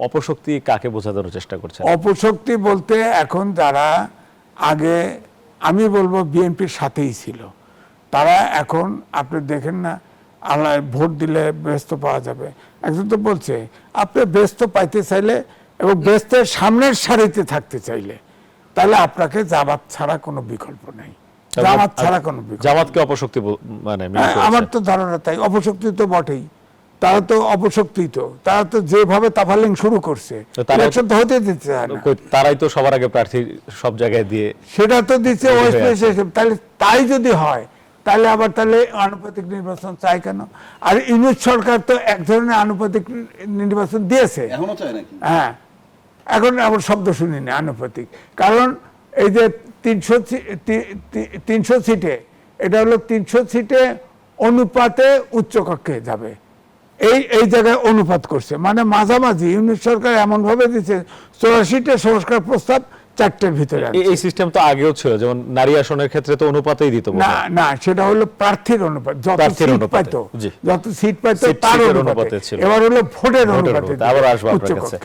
অপশক্তি কাকে বোঝানোর চেষ্টা করছেন? অপশক্তি বলতে এখন যারা আগে আমি বলবো বিএনপির সাথেই ছিল, তারা এখন আপনি দেখেন না, আল্লাহ ভোট দিলে ব্যস্ত পাওয়া যাবে। একজন তো বলছে আপনি ব্যস্ত পাইতে চাইলে এবং ব্যস্তের সামনের সারিতে থাকতে চাইলে তাহলে আপনাকে জামাত ছাড়া কোনো বিকল্প নেই। জামাত ছাড়া কোনো বিকল্প। জামাতকে অপশক্তি মানে আমার তো ধারণা তাই, অপশক্তি তো বটেই, তারা তো অপশক্তি, তো তারা তো যেভাবে তাফালিং শুরু করছে, ইলেকশন তো হতে দিতে চায় না। তারাই তো সবার আগে প্রার্থী সব জায়গায় দিয়ে সেটা তো দিচ্ছে ওয়েস্ট প্রেসিডেন্ট। তাহলে তাই যদি হয় তাহলে আবার তাহলে আনুপাতিক নির্বাচন চাই কেন? আর ইউনিট সরকার তো এক ধরনের আনুপাতিক নির্বাচন দিয়েছে, এখনো চায় নাকি? হ্যাঁ, এখন আবার শব্দ শুনিনি আনুপাতিক, কারণ এই যে 300 সিটে, এটা হলো 300 সিটে অনুপাতে উচ্চকক্ষে যাবে, এই জায়গায় অনুপাত করছে, মানে মাঝামাঝি ইউনিট সরকার এমন ভাবে দিচ্ছে 84টা সংস্কার প্রস্তাব 4টের ভিতরে। এই সিস্টেম তো আগেও ছিল, যেমন নারী আসনের ক্ষেত্রে তো অনুপাতেই দিত। না না, সেটা হলো প্রার্থীর অনুপাত, যত সিট পাইতো তার অনুপাতে ছিল। এবার হলো ভোটের অনুপাতে, আবার আসবো আপনার কাছে।